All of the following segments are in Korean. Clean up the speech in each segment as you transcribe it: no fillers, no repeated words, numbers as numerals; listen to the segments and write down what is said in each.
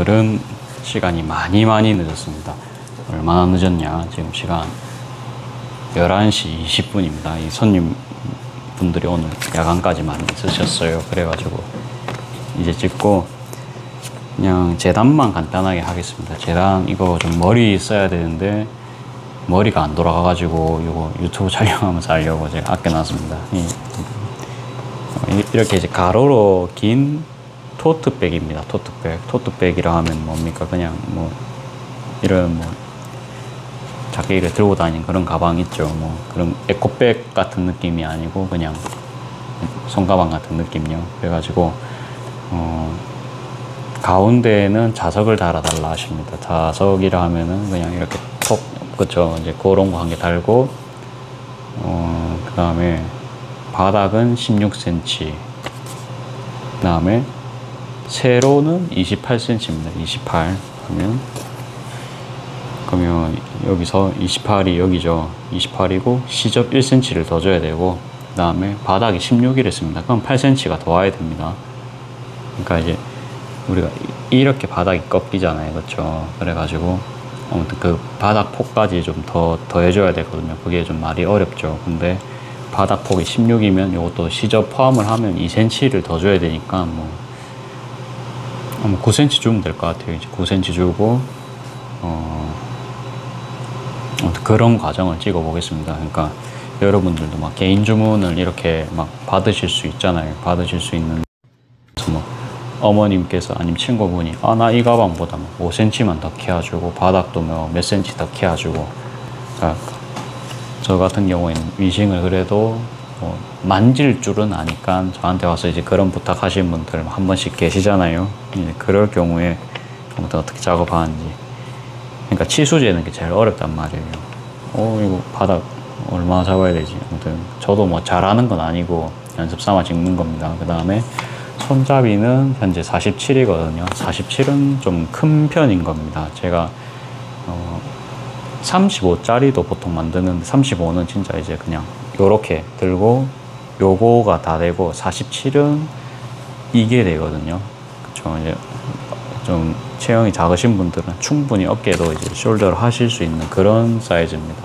오늘은 시간이 많이 늦었습니다. 얼마나 늦었냐, 지금 시간 11시 20분입니다 이 손님분들이 오늘 야간까지 많이 있으셨어요. 그래가지고 이제 찍고 그냥 재단만 간단하게 하겠습니다. 재단 이거 좀 머리 써야 되는데 머리가 안 돌아가가지고 이거 유튜브 촬영하면서 하려고 제가 아껴놨습니다. 이렇게 이제 가로로 긴 토트백입니다. 토트백이라 하면 뭡니까? 그냥 뭐 이런 뭐 자기를 들고 다니는 그런 가방 있죠. 뭐 그런 에코백 같은 느낌이 아니고 그냥 손가방 같은 느낌이요. 그래가지고 가운데에는 자석을 달아달라 하십니다. 자석이라 하면은 그냥 이렇게 톡, 그쵸, 이제 그런 거 한 개 달고 그 다음에 바닥은 16cm, 그 다음에 세로는 28cm입니다. 28 하면 그러면 여기서 28이 여기죠. 28이고 시접 1cm를 더 줘야 되고, 그 다음에 바닥이 16이랬습니다. 그럼 8cm가 더 와야 됩니다. 그러니까 이제 우리가 이렇게 바닥이 꺾이잖아요, 그렇죠? 그래가지고 아무튼 그 바닥 폭까지 좀 더 해줘야 되거든요. 그게 좀 말이 어렵죠. 근데 바닥 폭이 16이면 이것도 시접 포함을 하면 2cm를 더 줘야 되니까 뭐 9cm 주면 될 것 같아요. 이제 9cm 주고 그런 과정을 찍어 보겠습니다. 그러니까 여러분들도 막 개인 주문을 이렇게 막 받으실 수 있잖아요. 받으실 수 있는 뭐 어머님께서 아니면 친구분이 나 이 가방보다 5cm만 더 키워주고 바닥도 몇 cm 더 키워주고, 그러니까 저 같은 경우에는 위싱을 그래도 뭐 만질 줄은 아니까 저한테 와서 이제 그런 부탁하신 분들 한 번씩 계시잖아요. 이제 그럴 경우에 아무튼 어떻게 작업하는지, 그러니까 치수재는 게 제일 어렵단 말이에요. 이거 바닥 얼마나 잡아야 되지? 아무튼 저도 뭐 잘하는 건 아니고 연습 삼아 찍는 겁니다. 그 다음에 손잡이는 현재 47이거든요. 47은 좀 큰 편인 겁니다. 제가 35짜리도 보통 만드는데 35는 진짜 이제 그냥 요렇게 들고 요거가 다 되고, 47은 이게 되거든요. 그쵸. 이제 좀 체형이 작으신 분들은 충분히 어깨도 이제 숄더를 하실 수 있는 그런 사이즈입니다.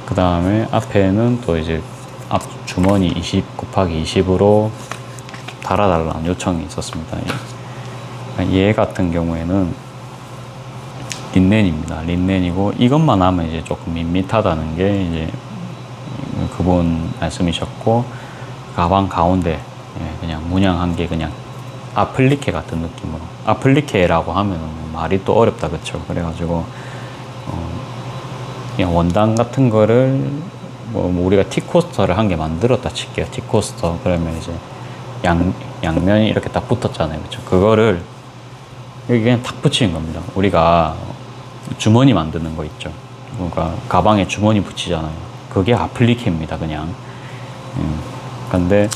그 다음에 앞에는 또 이제 앞 주머니 20 곱하기 20으로 달아달라는 요청이 있었습니다. 얘 같은 경우에는 린넨입니다. 린넨이고 이것만 하면 이제 조금 밋밋하다는 게 이제 그분 말씀이셨고, 가방 가운데 그냥 문양한 게 그냥 아플리케 같은 느낌으로, 아플리케라고 하면 말이 또 어렵다, 그쵸? 그래가지고 그냥 원단 같은 거를 뭐 우리가 티코스터를 한 개 만들었다 칠게요. 티코스터. 그러면 이제 양면이 이렇게 딱 붙었잖아요, 그쵸? 그거를 여기 그냥 탁 붙이는 겁니다. 우리가 주머니 만드는 거 있죠. 그러니까 가방에 주머니 붙이잖아요. 그게 아플리케입니다, 그냥. 근데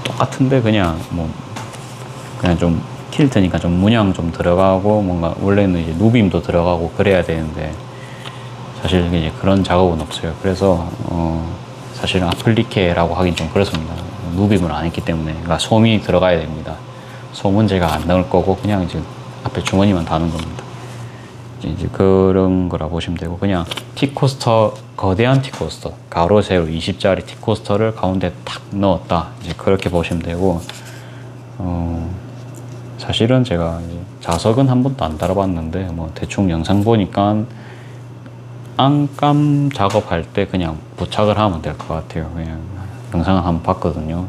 똑같은데 그냥 그냥 좀 킬트니까 좀 문양 좀 들어가고, 뭔가 원래는 이제 누빔도 들어가고 그래야 되는데 사실 이제 그런 작업은 없어요. 그래서 사실은 아플리케라고 하긴 좀 그렇습니다. 누빔을 안 했기 때문에. 그러니까 솜이 들어가야 됩니다. 솜은 제가 안 넣을 거고 그냥 이제 앞에 주머니만 다는 겁니다. 이제 그런 거라 보시면 되고, 그냥 티코스터, 거대한 티코스터, 가로 세로 20짜리 티코스터를 가운데 탁 넣었다, 이제 그렇게 보시면 되고, 사실은 제가 이제 자석은 한 번도 안 달아봤는데 뭐 대충 영상 보니까 안감 작업할 때 그냥 부착을 하면 될 것 같아요. 그냥 영상을 한번 봤거든요.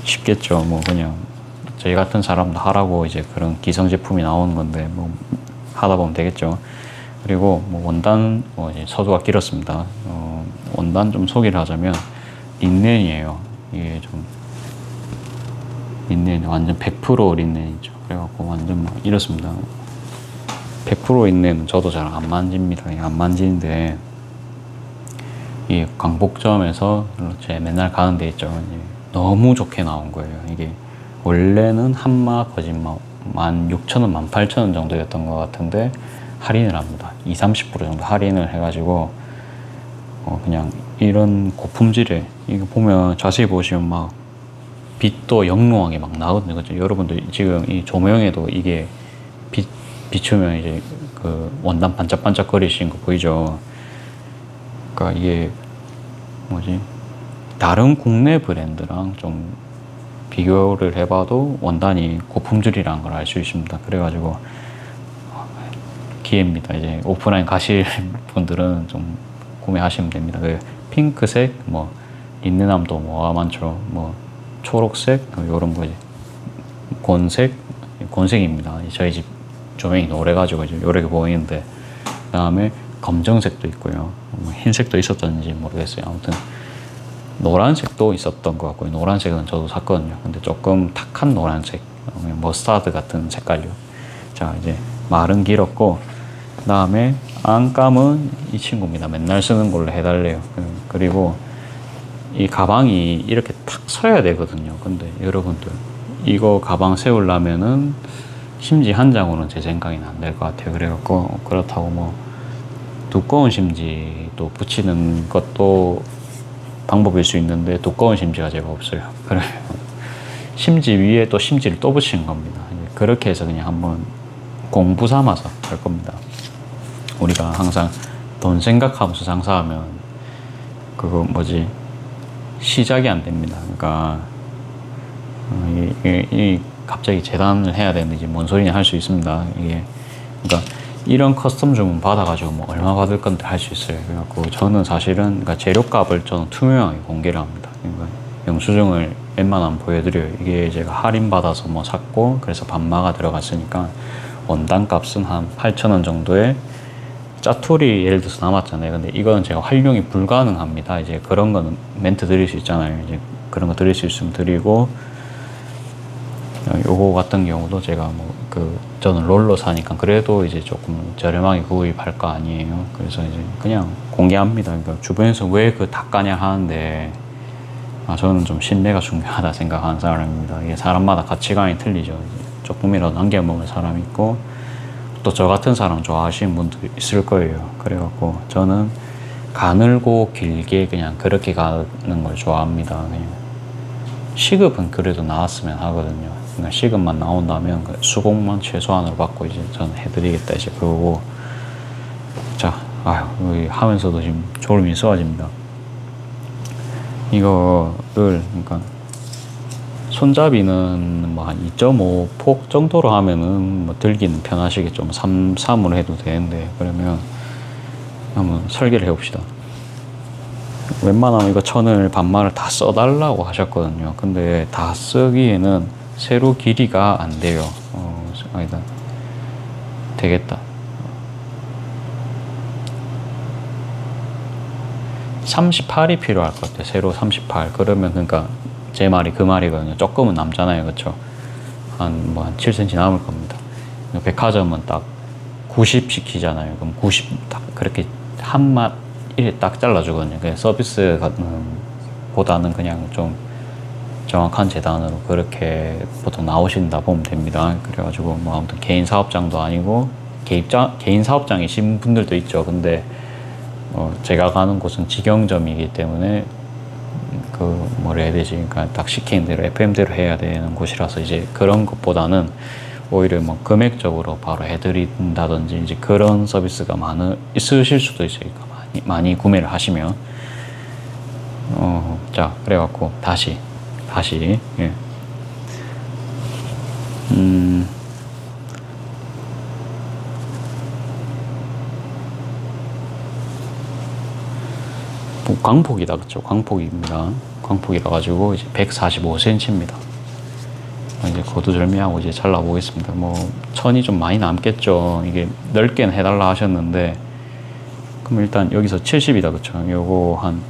쉽겠죠. 뭐 그냥 저희 같은 사람도 하라고 이제 그런 기성 제품이 나오는 건데 뭐 하다 보면 되겠죠. 그리고 뭐 원단 이제 서두가 길었습니다. 원단 좀 소개를 하자면 린넨이에요. 이게 좀 린넨 완전 100% 린넨이죠. 그래갖고 완전 막 이렇습니다. 100% 린넨은 저도 잘 안 만집니다. 안 만지는데 이 광복점에서 제가 맨날 가는 데 있죠. 너무 좋게 나온 거예요. 이게 원래는 한마 거짓말 16,000원, 18,000원 정도였던 것 같은데 할인을 합니다. 20~30% 정도 할인을 해가지고 그냥 이런 고품질에, 이거 보면 자세히 보시면 막 빛도 영롱하게 막 나거든요. 그죠? 여러분들 지금 이 조명에도 이게 비추면 이제 그 원단 반짝반짝 거리시는 거 보이죠? 그러니까 이게 뭐지? 다른 국내 브랜드랑 좀 비교를 해봐도 원단이 고품질이라는 걸 알 수 있습니다. 그래가지고 기회입니다. 이제 오프라인 가실 분들은 좀 구매하시면 됩니다. 그 핑크색, 뭐 린넨함도 뭐가 많죠. 뭐 초록색, 요런 거 이제 곤색입니다. 저희 집 조명이 노래가지고 이제 요렇게 보이는데, 그 다음에 검정색도 있고요. 뭐 흰색도 있었던지 모르겠어요. 아무튼 노란색도 있었던 것 같고요. 노란색은 저도 샀거든요. 근데 조금 탁한 노란색, 머스타드 같은 색깔이요. 자, 이제 말은 길었고, 그 다음에 안감은 이 친구입니다. 맨날 쓰는 걸로 해달래요. 그리고 이 가방이 이렇게 탁 서야 되거든요. 근데 여러분들 이거 가방 세우려면은 심지 한 장으로는 제 생각에는 안 될 것 같아요. 그래갖고 그렇다고 뭐 두꺼운 심지도 붙이는 것도 방법일 수 있는데, 두꺼운 심지가 제가 없어요. 그러면 심지 위에 또 심지를 또 붙이는 겁니다. 그렇게 해서 그냥 한번 공부 삼아서 할 겁니다. 우리가 항상 돈 생각하면서 장사하면 그거 뭐지, 시작이 안 됩니다. 그러니까 갑자기 재단을 해야 되는지 뭔 소리냐 할 수 있습니다. 이게 그러니까 이런 커스텀 주문 받아가지고 뭐 얼마 받을 건데 할 수 있어요. 그래갖고 저는 사실은 그러니까 재료값을 저는 투명하게 공개를 합니다. 그러니까 영수증을 웬만하면 보여드려요. 이게 제가 할인 받아서 뭐 샀고, 그래서 반마가 들어갔으니까 원단 값은 한 8,000원 정도에 짜투리 예를 들어서 남았잖아요. 근데 이거는 제가 활용이 불가능합니다. 이제 그런 거는 멘트 드릴 수 있잖아요. 이제 그런 거 드릴 수 있으면 드리고, 요거 같은 경우도 제가 뭐 저는 롤러 사니까 그래도 이제 조금 저렴하게 구입할 거 아니에요. 그래서 이제 그냥 공개합니다. 그러니까 주변에서 왜 그 닦아냐 하는데, 저는 좀 신뢰가 중요하다 생각하는 사람입니다. 이게 사람마다 가치관이 틀리죠. 이제 조금이라도 남겨 먹을 사람이 있고, 또 저 같은 사람 좋아하시는 분도 있을 거예요. 그래갖고 저는 가늘고 길게 그냥 그렇게 가는 걸 좋아합니다. 그냥 시급은 그래도 나왔으면 하거든요. 그러니까 시급만 나온다면 수공만 최소한으로 받고 이제 저는 해드리겠다 이제 그거고. 자, 하면서도 지금 졸음이 쏘아집니다. 이거를 그러니까 손잡이는 뭐 한 2.5폭 정도로 하면은 뭐 들기는 편하시겠죠. 3으로 해도 되는데, 그러면 한번 설계를 해봅시다. 웬만하면 이거 천을 반마를 다 써달라고 하셨거든요. 근데 다 쓰기에는 세로 길이가 안 돼요. 아니다. 되겠다. 38이 필요할 것 같아요. 세로 38. 그러면 그러니까 제 말이 그 말이거든요. 조금은 남잖아요. 그쵸? 한 7cm 남을 겁니다. 백화점은 딱 90 시키잖아요. 그럼 90 딱 그렇게 한맛 이렇게 딱 잘라주거든요. 그냥 서비스 보다는 그냥 좀 정확한 재단으로 그렇게 보통 나오신다 보면 됩니다. 그래가지고 뭐 아무튼 개인 사업장도 아니고 개인 사업장이신 분들도 있죠. 근데 제가 가는 곳은 직영점이기 때문에 뭐라 해야 되지? 그러니까 딱 시키는 대로 FM대로 해야 되는 곳이라서 이제 그런 것보다는 오히려 뭐 금액적으로 바로 해드린다든지 이제 그런 서비스가 있으실 수도 있어요. 많이 구매를 하시면. 자, 그래갖고 다시 예. 광폭이다, 그쵸? 광폭입니다. 광폭이라 가지고 이제 145cm입니다. 이제 거두절미하고 이제 잘라보겠습니다. 뭐 천이 좀 많이 남겠죠. 이게 넓게는 해달라 하셨는데, 그럼 일단 여기서 70이다, 그쵸? 요거 한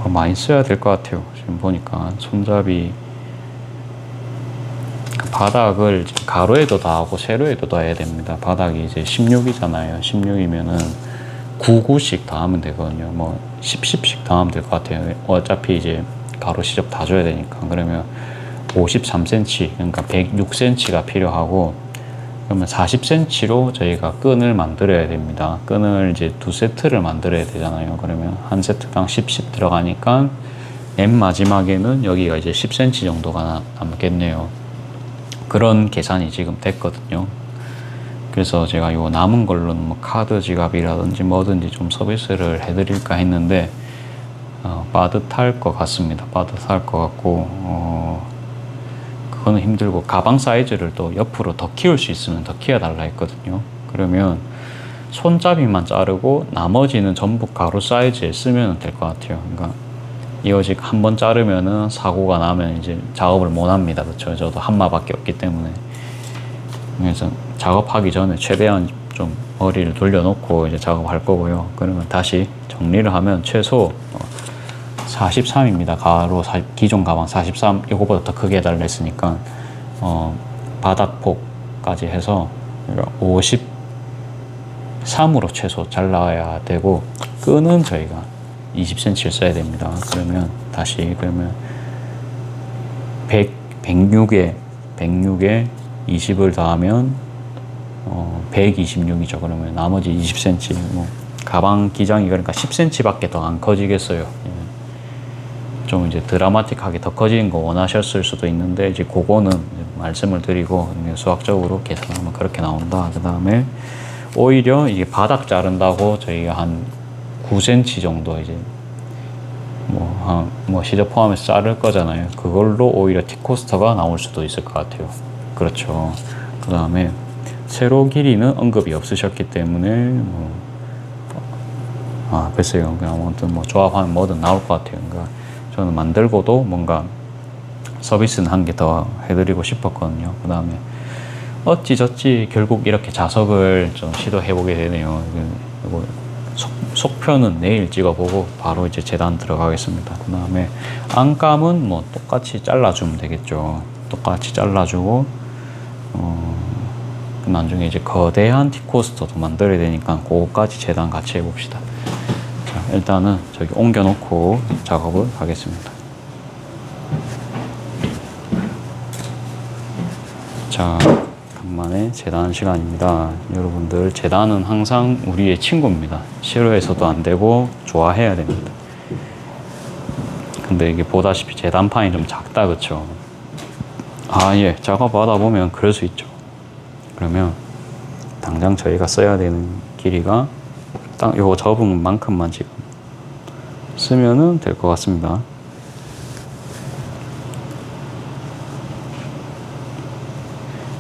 많이 써야 될 것 같아요. 지금 보니까 손잡이 바닥을 가로에도 다 하고 세로에도 다 해야 됩니다. 바닥이 이제 16이잖아요. 16이면은 9씩 다 하면 되거든요. 뭐 10씩 다 하면 될 것 같아요. 어차피 이제 가로 시접 다 줘야 되니까. 그러면 53cm, 그러니까 106cm가 필요하고, 그러면 40cm로 저희가 끈을 만들어야 됩니다. 끈을 이제 2세트를 만들어야 되잖아요. 그러면 한 세트당 10씩 들어가니까 맨 마지막에는 여기가 이제 10cm 정도가 남겠네요. 그런 계산이 지금 됐거든요. 그래서 제가 요 남은 걸로는 뭐 카드 지갑이라든지 뭐든지 좀 서비스를 해드릴까 했는데 빠듯할 것 같습니다. 빠듯할 것 같고 그거는 힘들고, 가방 사이즈를 또 옆으로 더 키울 수 있으면 더 키워달라 했거든요. 그러면 손잡이만 자르고 나머지는 전부 가로 사이즈에 쓰면 될 것 같아요. 그러니까 이어직 한번 자르면은 사고가 나면 이제 작업을 못 합니다. 그렇죠? 저도 한마밖에 없기 때문에. 그래서 작업하기 전에 최대한 좀 머리를 돌려놓고 이제 작업할 거고요. 그러면 다시 정리를 하면 최소 43입니다. 가로 기존 가방 43, 이거보다 더 크게 해달라 했으니까 바닥폭까지 해서 53으로 최소 잘라야 되고, 끈은 저희가 20cm를 써야 됩니다. 그러면 다시 106에 20을 더하면 126이죠. 그러면 나머지 20cm, 뭐 가방 기장이 그러니까 10cm밖에 더 안 커지겠어요. 좀 이제 드라마틱하게 더 커지는 거 원하셨을 수도 있는데, 이제 그거는 말씀을 드리고 수학적으로 계산하면 그렇게 나온다. 그 다음에 오히려 이게 바닥 자른다고 저희가 한 9cm 정도 이제 뭐 시접 포함해서 자를 거잖아요. 그걸로 오히려 T코스터가 나올 수도 있을 것 같아요. 그렇죠. 그 다음에 세로 길이는 언급이 없으셨기 때문에 글쎄요. 그냥 아무튼 뭐 조합하면 뭐든 나올 것 같아요. 그러니까 저는 만들고도 뭔가 서비스는 한 개 더 해드리고 싶었거든요. 그 다음에 어찌저찌 결국 이렇게 자석을 좀 시도해보게 되네요. 이거 속표는 내일 찍어보고 바로 이제 재단 들어가겠습니다. 그 다음에 안감은 뭐 똑같이 잘라주면 되겠죠. 똑같이 잘라주고 나중에 이제 거대한 T코스터도 만들어야 되니까 그거까지 재단 같이 해봅시다. 자, 일단은 저기 옮겨놓고 작업을 하겠습니다. 자, 간만에 재단 시간입니다. 여러분들, 재단은 항상 우리의 친구입니다. 싫어해서도 안 되고 좋아해야 됩니다. 근데 이게 보다시피 재단판이 좀 작다, 그쵸? 예, 작업하다 보면 그럴 수 있죠. 그러면 당장 저희가 써야 되는 길이가 딱 요거 접은 만큼만 지금 쓰면은 될 것 같습니다.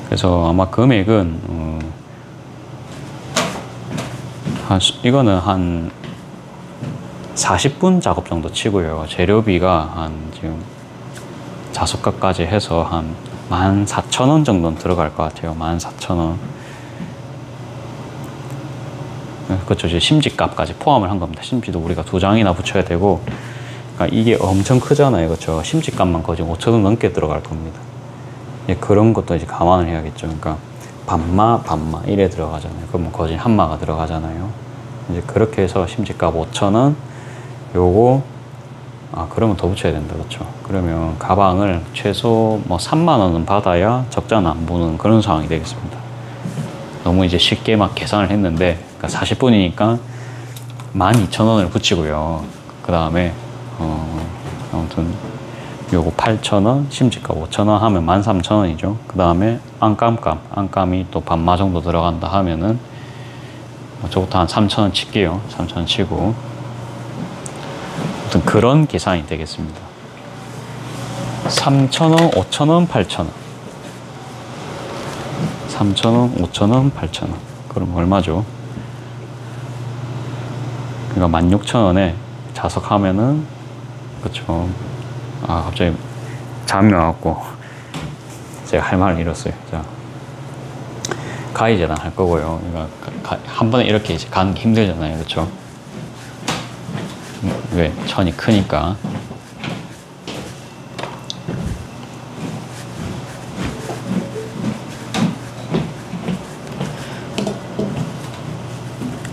그래서 아마 금액은 이거는 한 40분 작업 정도 치고요. 재료비가 한 지금 자석값까지 해서 한 14,000원 정도는 들어갈 것 같아요. 14,000원. 그렇죠. 이제 심지값까지 포함을 한 겁니다. 심지도 우리가 2장이나 붙여야 되고, 그러니까 이게 엄청 크잖아요. 그렇죠. 심지값만 거의 5,000원 넘게 들어갈 겁니다. 그런 것도 이제 감안을 해야겠죠. 그러니까 반마 이래 들어가잖아요. 그러면 거진 한마가 들어가잖아요. 이제 그렇게 해서 심지값 5,000원, 요거 그러면 더 붙여야 된다. 그렇죠. 그러면 가방을 최소 뭐 3만 원은 받아야 적자는 안 보는 그런 상황이 되겠습니다. 너무 이제 쉽게 막 계산을 했는데, 그러니까 40분이니까 12,000원을 붙이고요. 그 다음에 아무튼 요거 8,000원, 심지값 5,000원 하면 13,000원이죠. 그 다음에 안감이 또 반마 정도 들어간다 하면은 저부터 한 3,000원 칠게요. 3,000원 치고, 아무튼 그런 계산이 되겠습니다. 3,000원, 5,000원, 8,000원. 3,000원, 5,000원, 8,000원. 그럼 얼마죠? 그러니까 16,000원에 자석하면은, 그쵸. 갑자기 잠이 와갖고 제가 할 말을 잃었어요. 자, 가위 재단 할 거고요. 그러니까 한 번에 이렇게 이제 가는 게 힘들잖아요. 그쵸? 왜? 천이 크니까.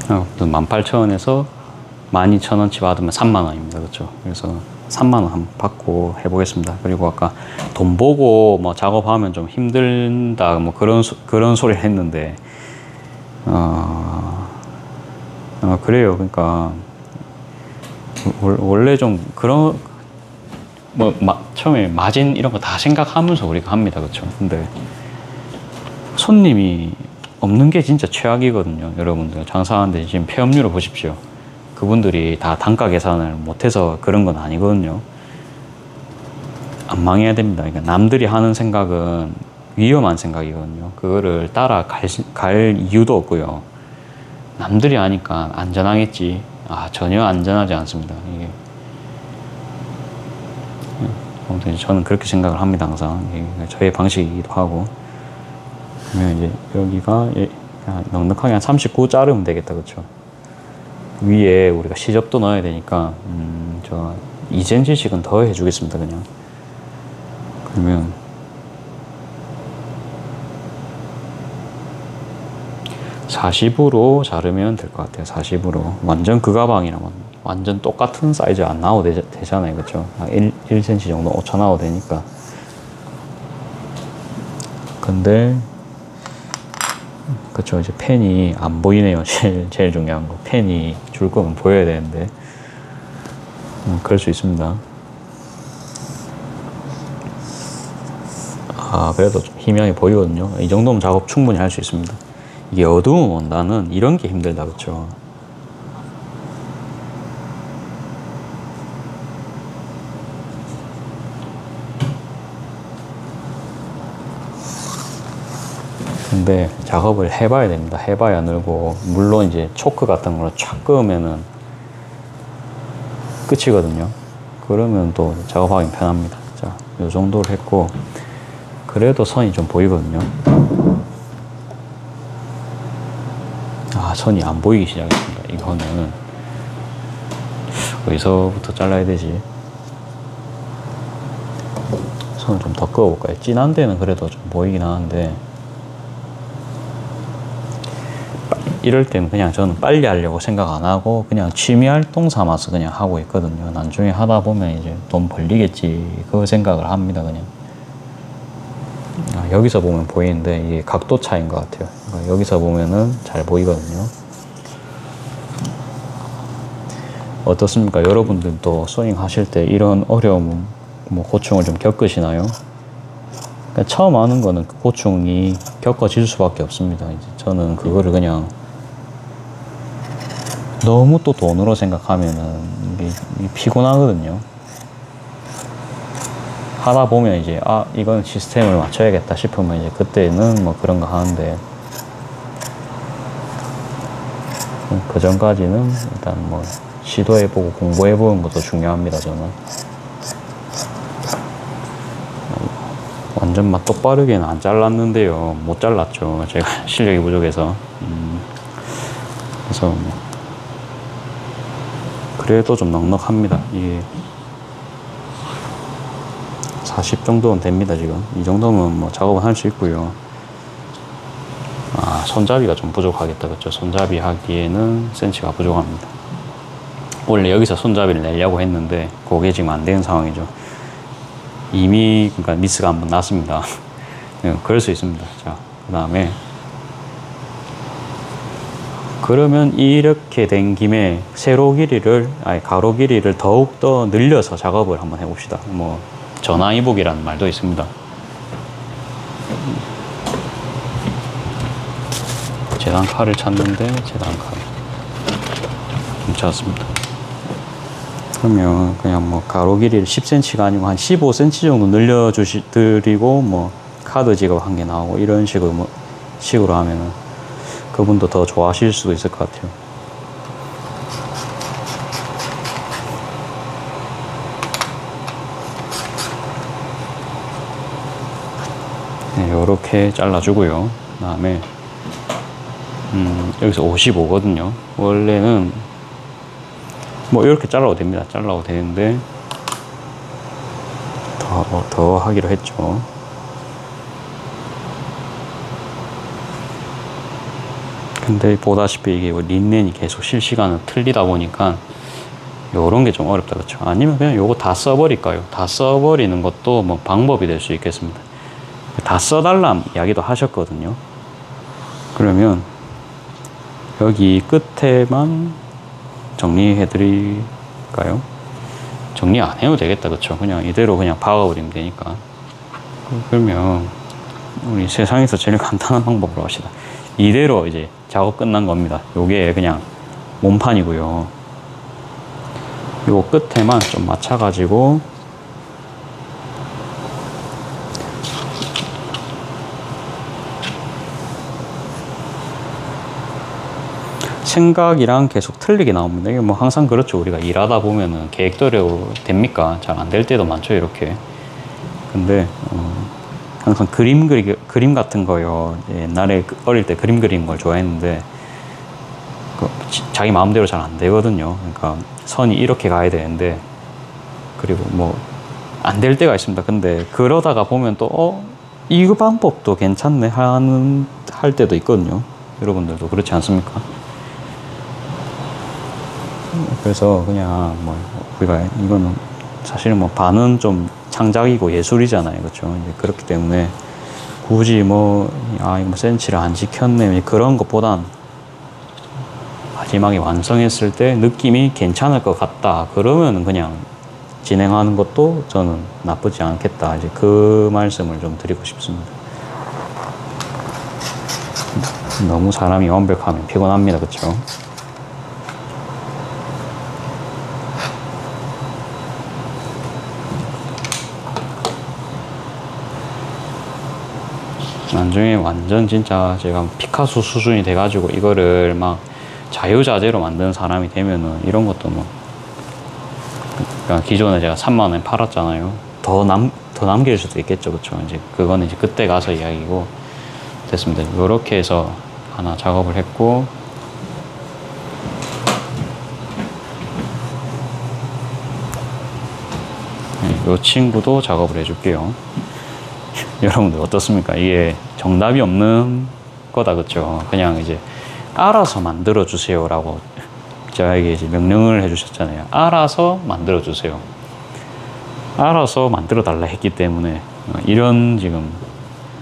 아무튼 18,000원에서 12,000원치 받으면 3만 원입니다. 그렇죠? 그래서 3만 원 한번 받고 해보겠습니다. 그리고 아까 돈 보고 뭐 작업하면 좀 힘들다 뭐 그런 소리를 했는데 그래요. 그러니까 원래 좀 그런 뭐 처음에 마진 이런 거 다 생각하면서 우리가 합니다. 그렇죠? 근데 손님이 없는 게 진짜 최악이거든요. 여러분들 장사하는데 지금 폐업률을 보십시오. 그분들이 다 단가 계산을 못해서 그런 건 아니거든요. 안 망해야 됩니다. 그러니까 남들이 하는 생각은 위험한 생각이거든요. 그거를 따라갈 이유도 없고요. 남들이 하니까 안전하겠지. 전혀 안전하지 않습니다. 이게 아무튼 저는 그렇게 생각을 합니다. 항상 저의 방식이기도 하고. 그러면 이제 여기가 넉넉하게 한 39 자르면 되겠다. 그렇죠? 위에 우리가 시접도 넣어야 되니까 저 2cm씩은 더 해주겠습니다. 그냥 그러면 40으로 자르면 될 것 같아요. 40으로 완전 그 가방이라면 완전 똑같은 사이즈 안 나와도 되잖아요. 그렇죠? 1cm 정도 오차 나와도 되니까. 근데 그렇죠. 이제 펜이 안 보이네요. 제일 중요한 거. 펜이 줄 거면 보여야 되는데 그럴 수 있습니다. 그래도 좀 희미하게 보이거든요. 이 정도면 작업 충분히 할 수 있습니다. 이게 어두우면 나는 이런 게 힘들다. 그렇죠? 근데 작업을 해봐야 됩니다. 해봐야 늘고, 물론 이제 초크 같은 걸로 촥 그으면은 끝이거든요. 그러면 또 작업하기 편합니다. 자, 요 정도로 했고, 그래도 선이 좀 보이거든요. 선이 안 보이기 시작했습니다. 이거는 어디서부터 잘라야 되지? 선을 좀 더 그어볼까요? 진한 데는 그래도 좀 보이긴 하는데, 이럴 때는 그냥 저는 빨리 하려고 생각 안 하고 그냥 취미 활동 삼아서 그냥 하고 있거든요. 나중에 하다 보면 이제 돈 벌리겠지 그 생각을 합니다. 그냥 여기서 보면 보이는데 이게 각도 차이인 것 같아요. 그러니까 여기서 보면은 잘 보이거든요. 어떻습니까? 여러분들도 소잉 하실 때 이런 어려움, 뭐 고충을 좀 겪으시나요? 그러니까 처음 하는 거는 그 고충이 겪어질 수밖에 없습니다. 이제 저는 그거를 그냥 너무 또 돈으로 생각하면은 이게 피곤하거든요. 하다 보면 이제 이건 시스템을 맞춰야겠다 싶으면 이제 그때는 뭐 그런 거 하는데, 그 전까지는 일단 뭐 시도해보고 공부해보는 것도 중요합니다. 저는 완전 막 똑바르게는 안 잘랐는데요. 못 잘랐죠. 제가 실력이 부족해서. 그래서 뭐 그래도 좀 넉넉합니다. 이게 40 정도는 됩니다. 지금 이 정도면 뭐 작업은 할 수 있고요. 손잡이가 좀 부족하겠다. 그렇죠? 손잡이 하기에는 센치가 부족합니다. 원래 여기서 손잡이를 내려고 했는데 그게 지금 안 되는 상황이죠. 이미 그러니까 미스가 한번 났습니다. 그럴 수 있습니다. 자, 그 다음에 그러면 이렇게 된 김에 가로 길이를 더욱더 늘려서 작업을 한번 해봅시다. 뭐 전화위복이라는 말도 있습니다. 재단 칼을 찾는데 재단 칼 못 찾았습니다. 그러면 그냥 뭐 가로 길이를 10cm가 아니고 한 15cm 정도 늘려드리고 뭐 카드 지갑 한 개 나오고 이런 식으로 하면은 그분도 더 좋아하실 수도 있을 것 같아요. 네, 이렇게 잘라주고요. 그 다음에 여기서 55거든요. 원래는 뭐 이렇게 잘라도 됩니다. 잘라도 되는데 더 하기로 했죠. 근데 보다시피 이게 린넨이 계속 실시간으로 틀리다 보니까 요런 게 좀 어렵다, 그쵸? 아니면 그냥 요거 다 써버릴까요? 다 써버리는 것도 뭐 방법이 될 수 있겠습니다. 다 써달란 이야기도 하셨거든요. 그러면 여기 끝에만 정리해 드릴까요? 정리 안 해도 되겠다, 그쵸? 그냥 이대로 그냥 박아버리면 되니까. 그러면 우리 세상에서 제일 간단한 방법으로 합시다. 이대로 이제 작업 끝난 겁니다. 요게 그냥 몸판이고요. 요 끝에만 좀 맞춰가지고 생각이랑 계속 틀리게 나옵니다. 이게 뭐 항상 그렇죠. 우리가 일하다 보면은 계획대로 됩니까? 잘 안 될 때도 많죠, 이렇게. 근데 항상 그림 같은 거요. 옛날에 어릴 때 그림 그리는 걸 좋아했는데 자기 마음대로 잘 안 되거든요. 그러니까 선이 이렇게 가야 되는데, 그리고 뭐 안 될 때가 있습니다. 근데 그러다가 보면 또 이거 방법도 괜찮네 할 때도 있거든요. 여러분들도 그렇지 않습니까? 그래서 그냥 뭐 우리가 이거는 사실은 뭐 반은 좀 창작이고 예술이잖아요, 그렇죠? 이제 그렇기 때문에 굳이 뭐 이거 센치를 안 지켰네 그런 것보단 마지막에 완성했을 때 느낌이 괜찮을 것 같다, 그러면 그냥 진행하는 것도 저는 나쁘지 않겠다, 이제 그 말씀을 좀 드리고 싶습니다. 너무 사람이 완벽하면 피곤합니다, 그렇죠? 나중에 완전 진짜 제가 피카소 수준이 돼가지고 이거를 막 자유자재로 만드는 사람이 되면은 이런 것도 뭐, 그러니까 기존에 제가 3만 원에 팔았잖아요. 더 남길 수도 있겠죠, 그쵸? 이제 그거는 이제 그때 가서 이야기고. 됐습니다. 요렇게 해서 하나 작업을 했고, 요 친구도 작업을 해줄게요. 여러분들 어떻습니까? 이게 정답이 없는 거다, 그쵸? 그냥 이제 알아서 만들어 주세요라고 저에게 이제 명령을 해주셨잖아요. 알아서 만들어 주세요. 알아서 만들어 달라 했기 때문에 이런 지금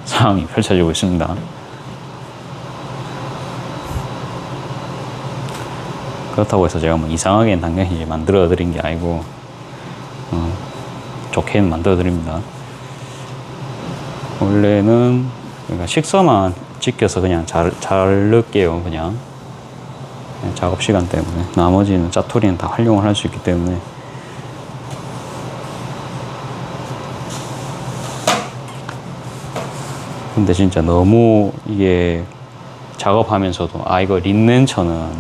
상황이 펼쳐지고 있습니다. 그렇다고 해서 제가 뭐 이상하게 당연히 이제 만들어 드린 게 아니고 좋게는 만들어 드립니다. 원래는 그러니까 식서만 지켜서 그냥 자를게요. 그냥 작업 시간 때문에. 나머지는 짜투리는 다 활용을 할 수 있기 때문에. 근데 진짜 너무 이게 작업하면서도 이거 린넨처는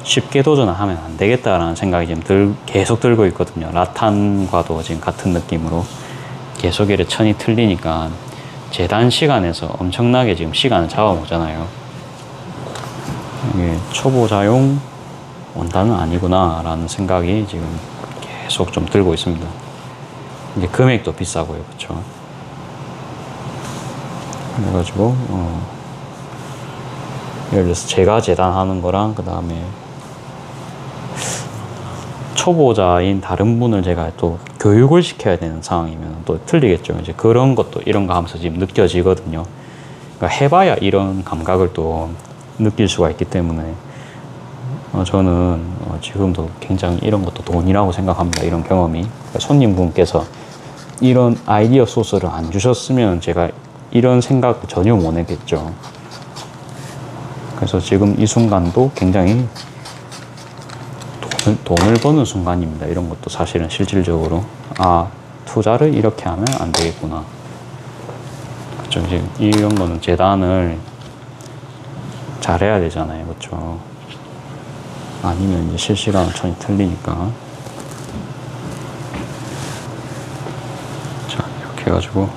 쉽게 도전하면 안 되겠다라는 생각이 지금 계속 들고 있거든요. 라탄과도 지금 같은 느낌으로 계속 이렇게 천이 틀리니까 재단 시간에서 엄청나게 지금 시간을 잡아먹잖아요. 이게 초보자용 원단은 아니구나 라는 생각이 지금 계속 좀 들고 있습니다. 이제 금액도 비싸고요, 그쵸? 그래가지고 예를 들어서 제가 재단하는 거랑 그 다음에 초보자인 다른 분을 제가 또 교육을 시켜야 되는 상황이면 또 틀리겠죠. 이제 그런 것도 이런 거 하면서 지금 느껴지거든요. 그러니까 해봐야 이런 감각을 또 느낄 수가 있기 때문에 저는 지금도 굉장히 이런 것도 돈이라고 생각합니다. 이런 경험이. 그러니까 손님분께서 이런 아이디어 소스를 안 주셨으면 제가 이런 생각 전혀 못 했겠죠. 그래서 지금 이 순간도 굉장히 돈을 버는 순간입니다. 이런 것도 사실은 실질적으로 투자를 이렇게 하면 안 되겠구나. 그렇죠. 이제 이런 거는 재단을 잘해야 되잖아요, 그렇죠. 아니면 이제 실시간 천이 틀리니까. 자, 이렇게 해가지고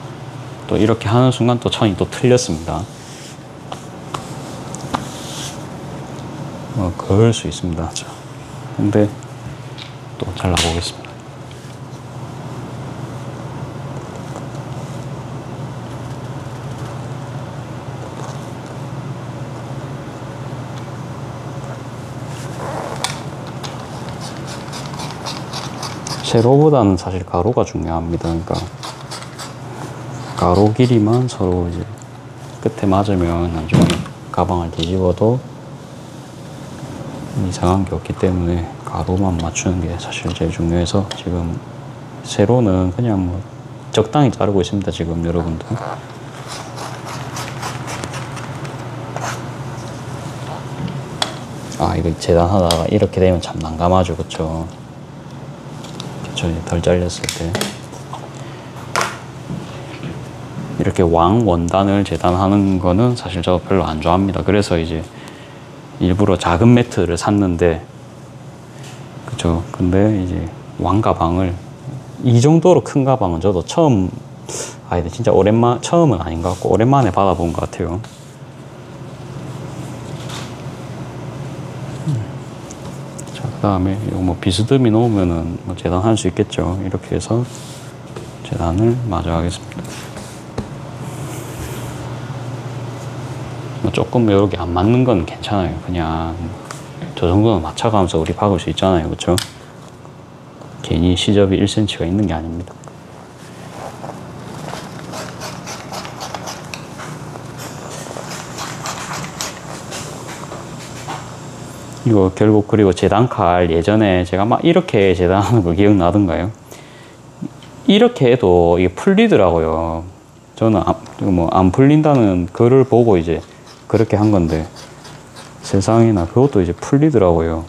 또 이렇게 하는 순간 또 천이 또 틀렸습니다. 그럴 수 있습니다. 자, 근데 또 잘라보겠습니다. 세로보다는 사실 가로가 중요합니다. 그러니까 가로 길이만 서로 이제 끝에 맞으면 나중에 가방을 뒤집어도 이상한 게 없기 때문에 가로만 맞추는 게 사실 제일 중요해서 지금 세로는 그냥 뭐 적당히 자르고 있습니다. 지금 여러분들. 아, 이거 재단하다가 이렇게 되면 참 난감하죠. 그쵸? 그쵸? 덜 잘렸을 때. 이렇게 왕 원단을 재단하는 거는 사실 저 별로 안 좋아합니다. 그래서 이제 일부러 작은 매트를 샀는데, 그쵸? 근데 이제 왕 가방을, 이 정도로 큰 가방은 저도 처음은 아닌 것 같고, 오랜만에 받아본 것 같아요. 자, 그 다음에 이거 뭐 비스듬히 놓으면은 뭐 재단할 수 있겠죠. 이렇게 해서 재단을 마저 하겠습니다. 뭐 조금 이렇게 안 맞는 건 괜찮아요. 그냥 저 정도는 맞춰가면서 우리 박을 수 있잖아요. 그렇죠? 괜히 시접이 1cm가 있는 게 아닙니다. 이거 결국 그리고 재단칼 예전에 제가 막 이렇게 재단하는 거 기억나던가요? 이렇게 해도 이게 풀리더라고요. 저는 안 풀린다는 글을 보고 이제 그렇게 한 건데 세상에나 그것도 이제 풀리더라고요.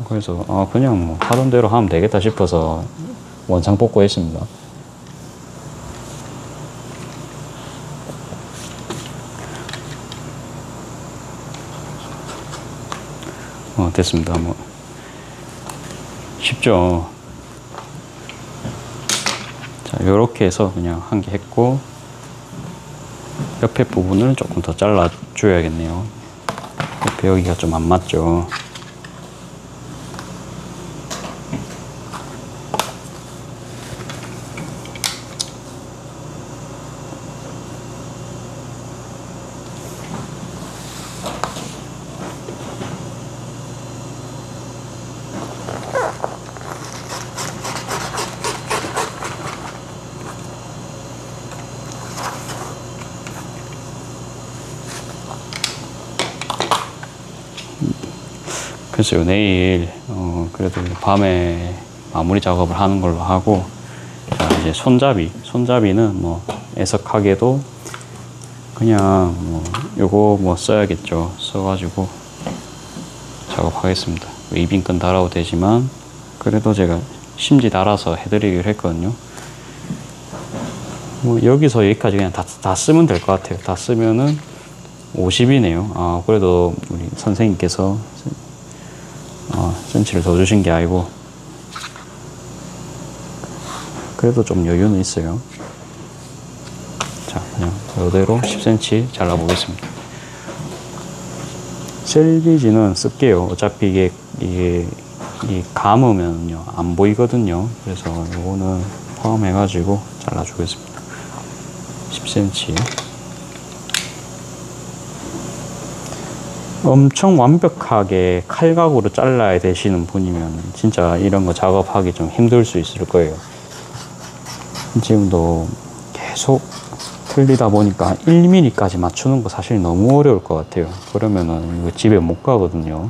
그래서 그냥 뭐 하던 대로 하면 되겠다 싶어서 원상 복구했습니다. 됐습니다. 뭐 쉽죠. 자, 요렇게 해서 그냥 한 개 했고 옆에 부분을 조금 더 잘라 줘야겠네요. 옆에 여기가 좀 안 맞죠. 글쎄요, 내일 그래도 밤에 마무리 작업을 하는 걸로 하고, 자, 이제 손잡이는 뭐 애석하게도 그냥 뭐 요거 뭐 써야겠죠. 써가지고 작업하겠습니다. 웨이빙끈 달아도 되지만 그래도 제가 심지 달아서 해드리기로 했거든요. 뭐 여기서 여기까지 그냥 다 쓰면 될 것 같아요. 다 쓰면은 50이네요. 그래도 우리 선생님께서 센치를 더 주신 게 아니고 그래도 좀 여유는 있어요. 자, 그냥 이대로 10cm 잘라 보겠습니다. 셀비지는 쓸게요. 어차피 이게 감으면요 안 보이거든요. 그래서 이거는 포함해 가지고 잘라 주겠습니다. 10cm. 엄청 완벽하게 칼각으로 잘라야 되시는 분이면 진짜 이런 거 작업하기 좀 힘들 수 있을 거예요. 지금도 계속 틀리다 보니까 1mm까지 맞추는 거 사실 너무 어려울 것 같아요. 그러면은 이거 집에 못 가거든요.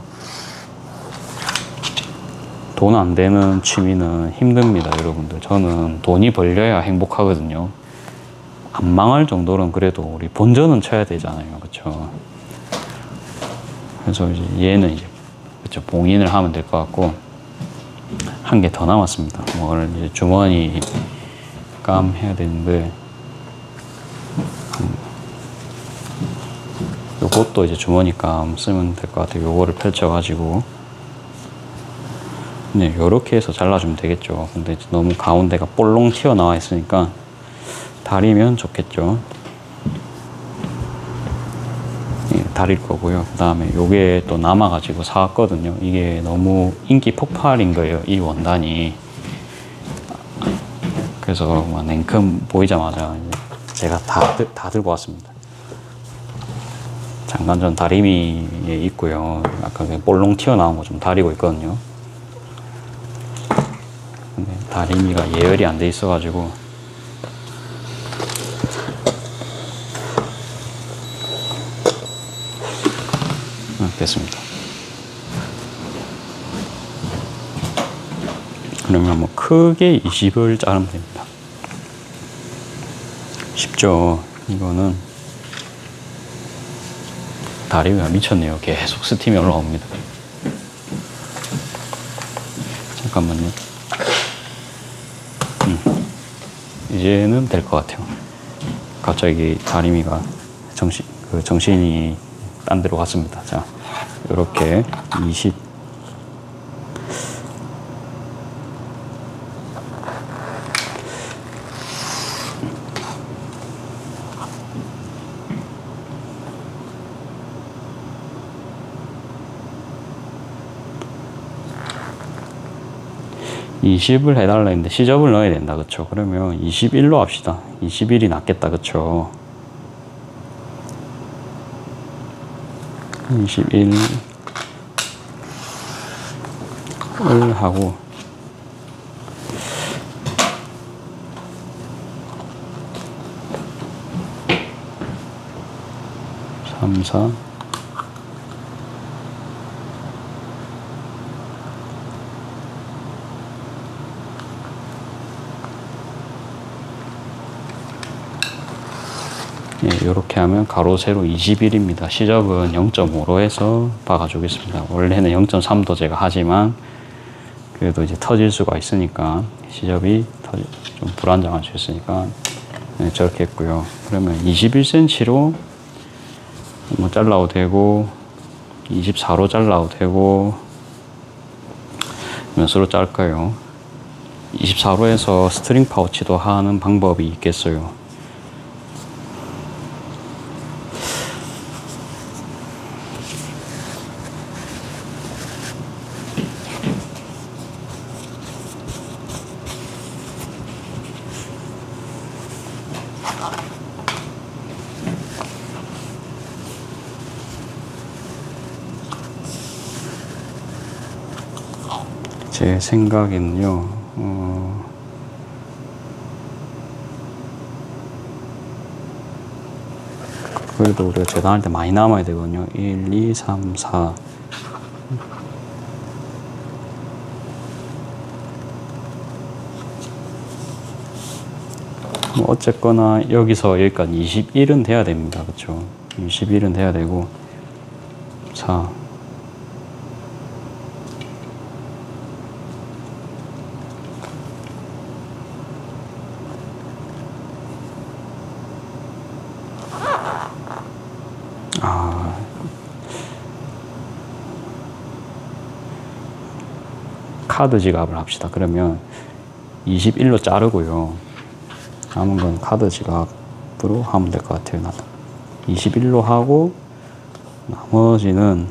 돈 안 되는 취미는 힘듭니다, 여러분들. 저는 돈이 벌려야 행복하거든요. 안 망할 정도는 그래도 우리 본전은 쳐야 되잖아요. 그쵸? 그래서 이제 얘는 이제 그쵸, 봉인을 하면 될 것 같고, 한 개 더 남았습니다. 오늘 이제 주머니 감 해야 되는데, 요것도 이제 주머니 감 쓰면 될 것 같아요. 요거를 펼쳐가지고, 네, 요렇게 해서 잘라주면 되겠죠. 근데 너무 가운데가 볼록 튀어나와 있으니까 다리면 좋겠죠. 다릴 거고요. 그 다음에 요게 또 남아가지고 사왔거든요. 이게 너무 인기 폭발인 거예요, 이 원단이. 그래서 냉큼 보이자마자 제가 다 들고 왔습니다. 잠깐 전 다리미에 있고요. 약간 볼록 튀어나온 거 좀 다리고 있거든요. 근데 다리미가 예열이 안 돼 있어 가지고 됐습니다. 그러면 뭐 크게 20을 자르면 됩니다. 쉽죠? 이거는 다리미가 미쳤네요. 계속 스팀이 올라옵니다. 잠깐만요. 이제는 될 것 같아요. 갑자기 다리미가 정신이 딴 데로 갔습니다. 자, 이렇게 20을 해달라 했는데 시접을 넣어야 된다. 그쵸? 그러면 21로 합시다. 21이 낫겠다. 그쵸? 21을 하고 3, 4 이렇게 하면 가로 세로 21입니다. 시접은 0.5로 해서 박아주겠습니다. 원래는 0.3도 제가 하지만 그래도 이제 터질 수가 있으니까 시접이 좀 불안정할 수 있으니까 저렇게 했고요. 그러면 21cm로 뭐 잘라도 되고 24로 잘라도 되고 몇으로 잘까요? 24로 해서 스트링 파우치도 하는 방법이 있겠어요. 제 생각에는요, 그래도 우리가 재단할 때 많이 남아야 되거든요. 1, 2, 3, 4. 뭐 어쨌거나 여기서 여기까지 21은 돼야 됩니다. 그쵸? 21은 돼야 되고, 4. 카드 지갑을 합시다. 그러면 21로 자르고요. 남은 건 카드 지갑으로 하면 될 것 같아요. 나는 21로 하고 나머지는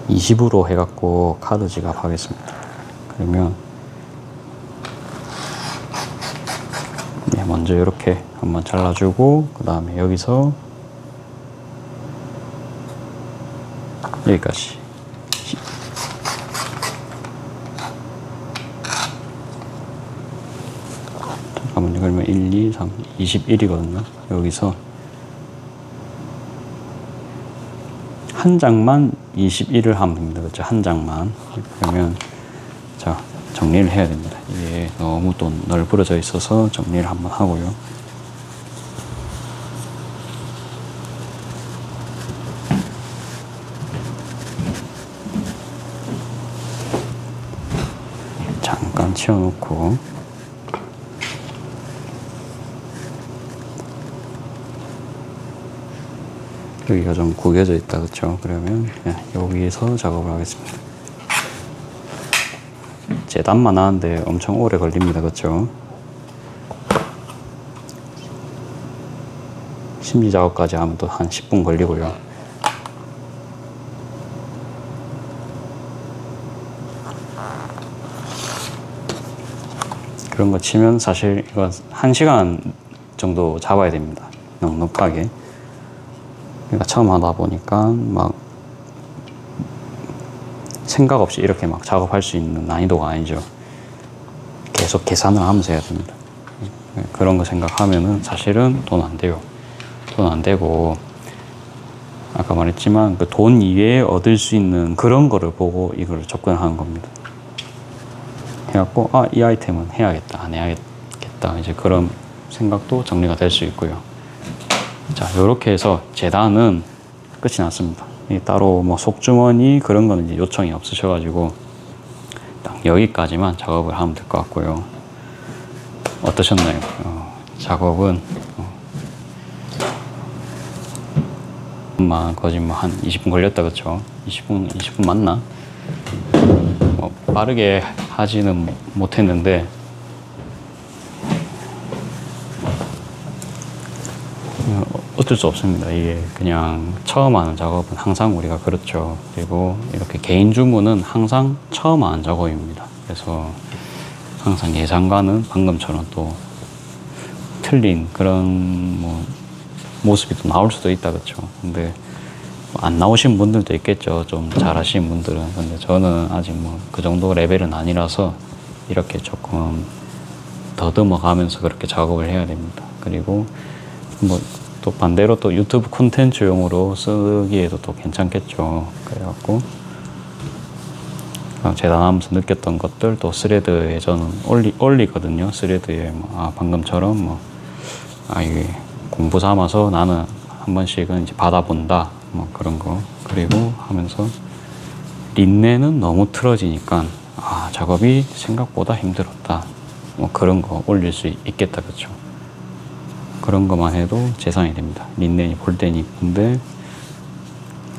20으로 해갖고 카드 지갑 하겠습니다. 그러면 먼저 이렇게 한번 잘라주고 그 다음에 여기서 여기까지 잠깐만요. 그러면 1, 2, 3, 21이거든요. 여기서 한 장만 21을 하면 됩니다. 그렇죠? 한 장만. 그러면 자, 정리를 해야 됩니다. 이게 너무 또 널브러져 있어서 정리를 한번 하고요. 잠깐 치워놓고 여기가 좀 구겨져 있다. 그렇죠? 그러면 여기서 작업을 하겠습니다. 재단만 하는데 엄청 오래 걸립니다. 그렇죠? 심지 작업까지 하면 또 한 10분 걸리고요. 그런 거 치면 사실 이거 1시간 정도 잡아야 됩니다. 넉넉하게. 그러니까 처음 하다 보니까 막 생각 없이 이렇게 막 작업할 수 있는 난이도가 아니죠. 계속 계산을 하면서 해야 됩니다. 그런 거 생각하면은 사실은 돈 안 돼요. 돈 안 되고, 아까 말했지만 그 돈 이외에 얻을 수 있는 그런 거를 보고 이걸 접근하는 겁니다. 해갖고 이 아이템은 해야겠다, 안 해야겠다, 이제 그런 생각도 정리가 될 수 있고요. 자, 요렇게 해서 재단은 끝이 났습니다. 따로 뭐 속주머니 그런 거는 이제 요청이 없으셔가지고 딱 여기까지만 작업을 하면 될 것 같고요. 어떠셨나요? 작업은 거짓 한 20분 걸렸다, 그쵸? 20분 맞나? 뭐 빠르게 하지는 못했는데 어쩔 수 없습니다. 이게 그냥 처음 하는 작업은 항상 우리가 그렇죠. 그리고 이렇게 개인 주문은 항상 처음 하는 작업입니다. 그래서 항상 예상과는 방금처럼 또 틀린 그런 뭐 모습이 또 나올 수도 있다, 그렇죠. 근데 안 나오신 분들도 있겠죠. 좀 잘하신 분들은. 근데 저는 아직 뭐 그 정도 레벨은 아니라서 이렇게 조금 더듬어 가면서 그렇게 작업을 해야 됩니다. 그리고 뭐 또 반대로 또 유튜브 콘텐츠용으로 쓰기에도 또 괜찮겠죠. 그래갖고 재단하면서 느꼈던 것들 또 스레드에 저는 올리거든요. 스레드에 방금처럼 이게 공부 삼아서 나는 한 번씩은 이제 받아본다, 뭐 그런 거. 그리고 하면서 린넨은 너무 틀어지니까 작업이 생각보다 힘들었다, 뭐 그런 거 올릴 수 있겠다, 그렇죠. 그런 것만 해도 재산이 됩니다. 린넨이 볼 때는 이쁜데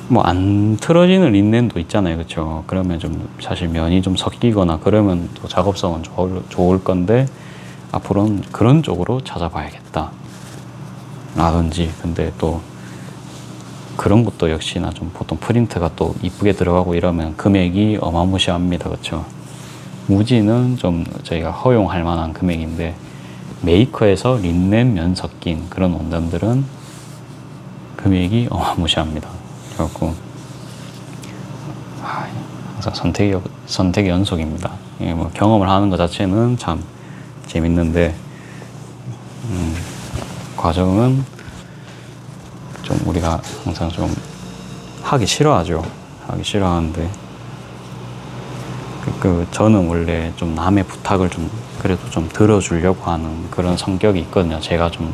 뭐 안 틀어지는 린넨도 있잖아요, 그렇죠. 그러면 좀 사실 면이 좀 섞이거나 그러면 또 작업성은 좋을 건데 앞으로는 그런 쪽으로 찾아봐야겠다 라든지. 근데 또 그런 것도 역시나 좀 보통 프린트가 또 이쁘게 들어가고 이러면 금액이 어마무시합니다, 그렇죠. 무지는 좀 저희가 허용할 만한 금액인데 메이커에서 린넨 면 섞인 그런 원단들은 금액이 어마무시합니다. 그래갖고 항상 선택의 연속입니다. 뭐 경험을 하는 것 자체는 참 재밌는데 과정은 좀 우리가 항상 좀 하기 싫어하죠. 하기 싫어하는데 저는 원래 좀 남의 부탁을 좀 그래도 좀 들어주려고 하는 그런 성격이 있거든요. 제가 좀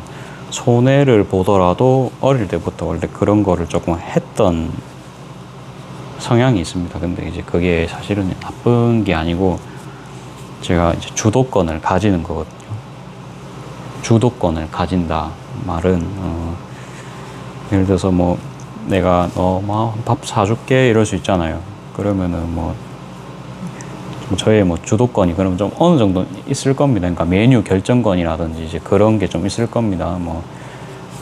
손해를 보더라도 어릴 때부터 원래 그런 거를 조금 했던 성향이 있습니다. 근데 이제 그게 사실은 나쁜 게 아니고 제가 이제 주도권을 가지는 거거든요. 주도권을 가진다 말은 예를 들어서 뭐 내가 너 밥 사줄게 이럴 수 있잖아요. 그러면은 뭐 저의 뭐 주도권이 그러면 좀 어느 정도 있을 겁니다. 그러니까 메뉴 결정권이라든지 이제 그런 게 좀 있을 겁니다. 뭐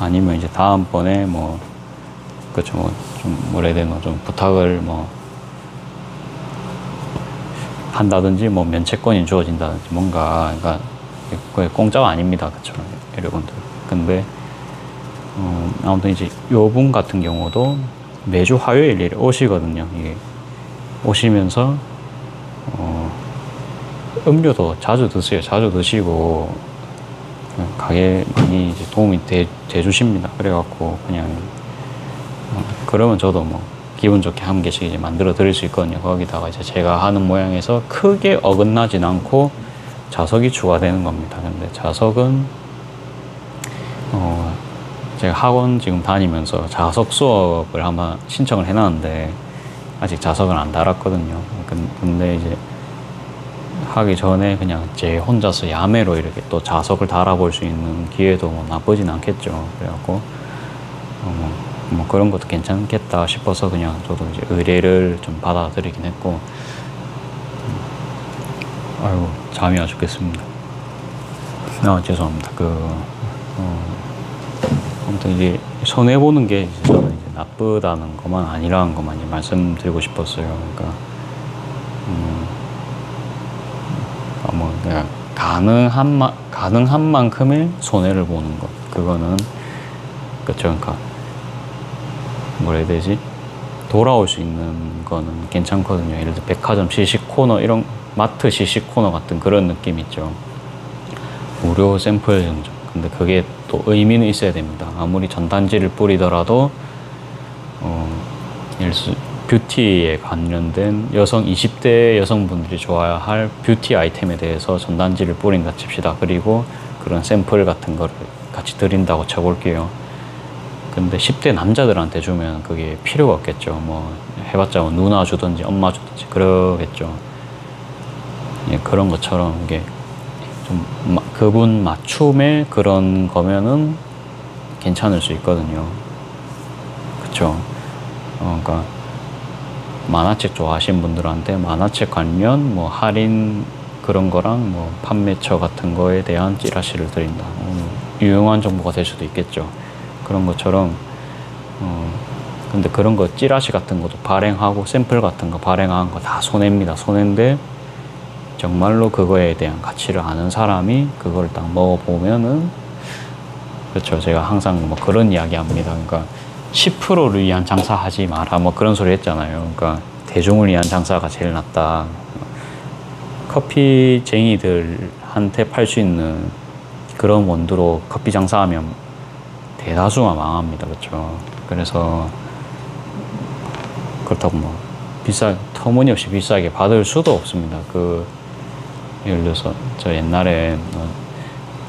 아니면 이제 다음번에 뭐 그렇죠. 뭐 좀 뭐라 해야 되나 좀 부탁을 뭐 한다든지 뭐 면책권이 주어진다든지 뭔가 그러니까 그게 공짜가 아닙니다. 그렇죠. 여러분들. 근데 아무튼 이제 요분 같은 경우도 매주 화요일에 오시거든요. 이게 오시면서 음료도 자주 드세요. 자주 드시고 가게 많이 이제 도움이 돼 주십니다. 그래갖고 그냥 그러면 저도 뭐 기분 좋게 한 개씩 이제 만들어 드릴 수 있거든요. 거기다가 이제 제가 하는 모양에서 크게 어긋나진 않고 자석이 추가되는 겁니다. 근데 자석은 제가 학원 지금 다니면서 자석 수업을 한번 신청을 해놨는데 아직 자석을 안 달았거든요. 근데 이제 하기 전에 그냥 제 혼자서 야매로 이렇게 또 자석을 달아볼 수 있는 기회도 뭐 나쁘진 않겠죠. 그래갖고 뭐 그런 것도 괜찮겠다 싶어서 그냥 저도 이제 의뢰를 좀 받아들이긴 했고 아이고 잠이 와 죽겠습니다. 죄송합니다. 아무튼 이제 손해보는 게 이제 저는 이제 나쁘다는 것만 아니라는 것만 이제 말씀드리고 싶었어요. 그러니까 뭐 그냥 가능한 만큼의 손해를 보는 것, 그거는 그렇죠. 그러니까 뭐라 해야 되지? 돌아올 수 있는 거는 괜찮거든요. 예를 들어 백화점 시식 코너, 이런 마트 시식 코너 같은 그런 느낌 있죠. 무료 샘플 증정. 근데 그게 또 의미는 있어야 됩니다. 아무리 전단지를 뿌리더라도 예를 들어 뷰티에 관련된 20대 여성분들이 좋아할 뷰티 아이템에 대해서 전단지를 뿌린다 칩시다. 그리고 그런 샘플 같은 거를 같이 드린다고 쳐볼게요. 근데 10대 남자들한테 주면 그게 필요가 없겠죠. 뭐 해봤자 뭐 누나 주든지 엄마 주든지 그러겠죠. 예, 그런 것처럼 이게 좀 그분 맞춤의 그런 거면은 괜찮을 수 있거든요. 그쵸? 그러니까 만화책 좋아하시는 분들한테 만화책 관련 뭐 할인 그런 거랑 뭐 판매처 같은 거에 대한 찌라시를 드린다. 유용한 정보가 될 수도 있겠죠. 그런 것처럼 근데 그런 거 찌라시 같은 것도 발행하고 샘플 같은 거 발행한 거 다 손해입니다. 손해인데 정말로 그거에 대한 가치를 아는 사람이 그걸 딱 먹어보면은, 그렇죠. 제가 항상 뭐 그런 이야기 합니다. 그러니까 10%를 위한 장사하지 마라 뭐 그런 소리 했잖아요. 그러니까 대중을 위한 장사가 제일 낫다. 커피쟁이들한테 팔 수 있는 그런 원두로 커피 장사하면 대다수가 망합니다. 그렇죠. 그래서 그렇다고 뭐 터무니없이 비싸게 받을 수도 없습니다. 예를 들어서 저 옛날에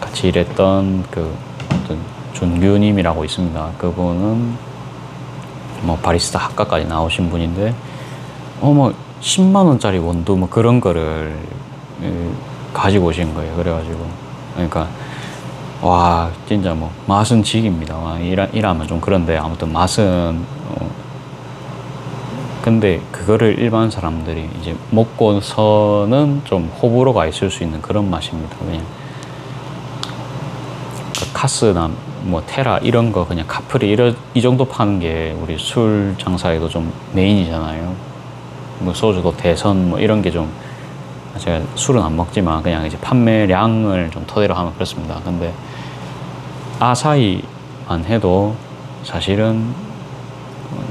같이 일했던 어떤 준규님이라고 있습니다. 그분은 뭐 바리스타 학과까지 나오신 분인데 뭐 10만 원짜리 원두 뭐 그런 거를 가지고 오신 거예요. 그래가지고 그러니까 와 진짜 뭐 맛은 직입니다. 일하면 좀 그런데 아무튼 맛은 근데 그거를 일반 사람들이 이제 먹고서는 좀 호불호가 있을 수 있는 그런 맛입니다. 그냥 카스나 뭐 테라 이런 거 그냥 카프리 이 정도 파는 게 우리 술 장사에도 좀 메인이잖아요. 뭐 소주도 대선 뭐 이런 게 좀, 제가 술은 안 먹지만 그냥 이제 판매량을 좀 토대로 하면 그렇습니다. 근데 아사히만 해도 사실은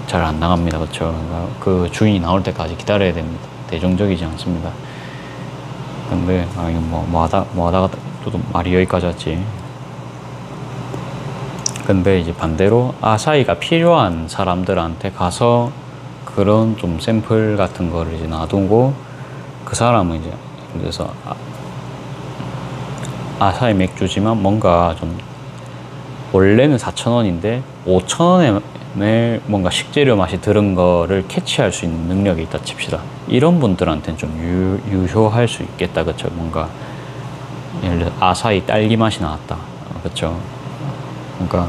잘 안 나갑니다. 그렇죠. 그러니까 그 주인이 나올 때까지 기다려야 됩니다. 대중적이지 않습니다. 근데 이거 뭐 하다가 또 말이 여기까지 왔지. 근데 이제 반대로 아사히가 필요한 사람들한테 가서 그런 좀 샘플 같은 거를 이제 놔두고 그 사람은 이제 그래서 아사히 맥주지만 뭔가 좀 원래는 4,000원인데 5,000원에 뭔가 식재료 맛이 들은 거를 캐치할 수 있는 능력이 있다 칩시다. 이런 분들한테는 좀 유효할 수 있겠다. 그쵸? 뭔가 예를 들어 아사히 딸기 맛이 나왔다. 그쵸? 그러니까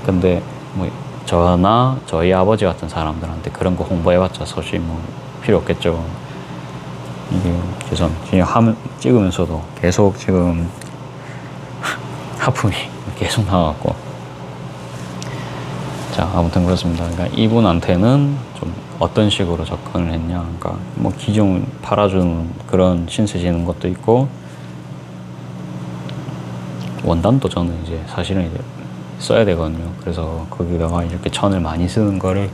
근데 뭐 저나 저희 아버지 같은 사람들한테 그런 거 홍보해봤자 사실 뭐 필요 없겠죠. 이게 그래서 그냥 찍으면서도 계속 지금 하품이 계속 나와갖고. 자, 아무튼 그렇습니다. 그러니까 이분한테는 좀 어떤 식으로 접근을 했냐. 그러니까 뭐 기존 팔아주는 그런 신세 지는 것도 있고, 원단도 저는 이제 사실은 이제 써야 되거든요. 그래서 거기다가 이렇게 천을 많이 쓰는 거를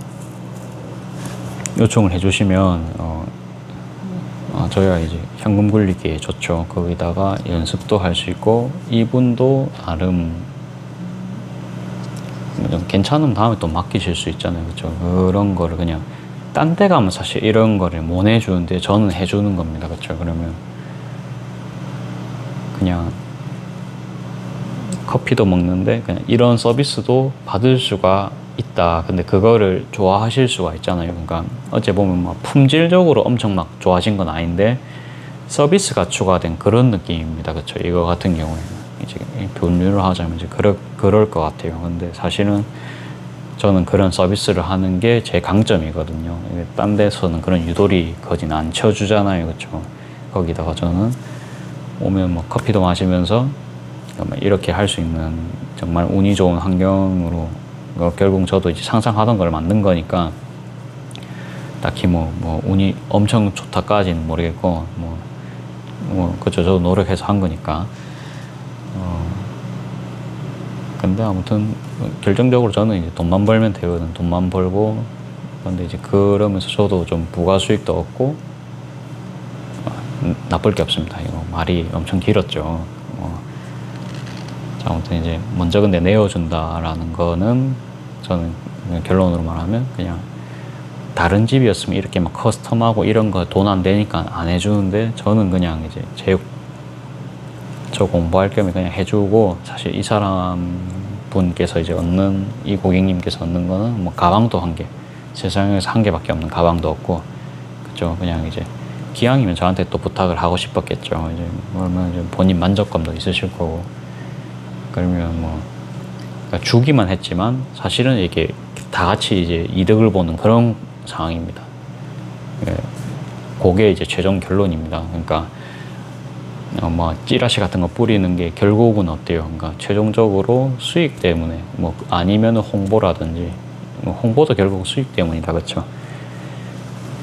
요청을 해주시면 저희가 이제 현금 굴리기에 좋죠. 거기다가 연습도 할 수 있고, 이분도 나름 좀 괜찮으면 다음에 또 맡기실 수 있잖아요. 그렇죠? 그런 거를 그냥 딴 데 가면 사실 이런 거를 못 해주는데 저는 해주는 겁니다. 그렇죠? 그러면 그냥 커피도 먹는데 그냥 이런 서비스도 받을 수가 있다. 근데 그거를 좋아하실 수가 있잖아요. 그러니까 어째 보면 막 품질적으로 엄청 막 좋아진 건 아닌데 서비스가 추가된 그런 느낌입니다. 그렇죠? 이거 같은 경우에는 이제 변류를 하자면 이제 그럴 것 같아요. 근데 사실은 저는 그런 서비스를 하는 게 제 강점이거든요. 딴 데서는 그런 유도리 거진 안 쳐주잖아요. 그렇죠? 거기다가 저는 오면 뭐 커피도 마시면서 이렇게 할 수 있는 정말 운이 좋은 환경으로 결국 저도 이제 상상하던 걸 만든 거니까 딱히 뭐 운이 엄청 좋다까지는 모르겠고 그렇죠. 저도 노력해서 한 거니까. 근데 아무튼 결정적으로 저는 이제 돈만 벌면 되거든. 돈만 벌고 근데 이제 그러면서 저도 좀 부가 수익도 얻고 나쁠 게 없습니다. 이거 말이 엄청 길었죠. 자, 아무튼 이제 먼저 근데 내어준다라는 거는 저는 결론으로 말하면 그냥 다른 집이었으면 이렇게 막 커스텀하고 이런 거 돈 안 되니까 안 해주는데 저는 그냥 이제 저 공부할 겸에 그냥 해주고, 사실 이 사람 분께서 이제 얻는, 이 고객님께서 얻는 거는 뭐 가방도 한 개, 세상에서 한 개밖에 없는 가방도 없고, 그죠. 그냥 이제 기왕이면 저한테 또 부탁을 하고 싶었겠죠. 이제 그러면 이제 본인 만족감도 있으실 거고, 그러면 뭐 그러니까 주기만 했지만 사실은 이게 다 같이 이제 이득을 보는 그런 상황입니다. 예, 그게 이제 최종 결론입니다. 그러니까 뭐 찌라시 같은 거 뿌리는 게 결국은 어때요? 그러니까 최종적으로 수익 때문에, 뭐 아니면 홍보라든지, 뭐 홍보도 결국 수익 때문이다, 그렇죠?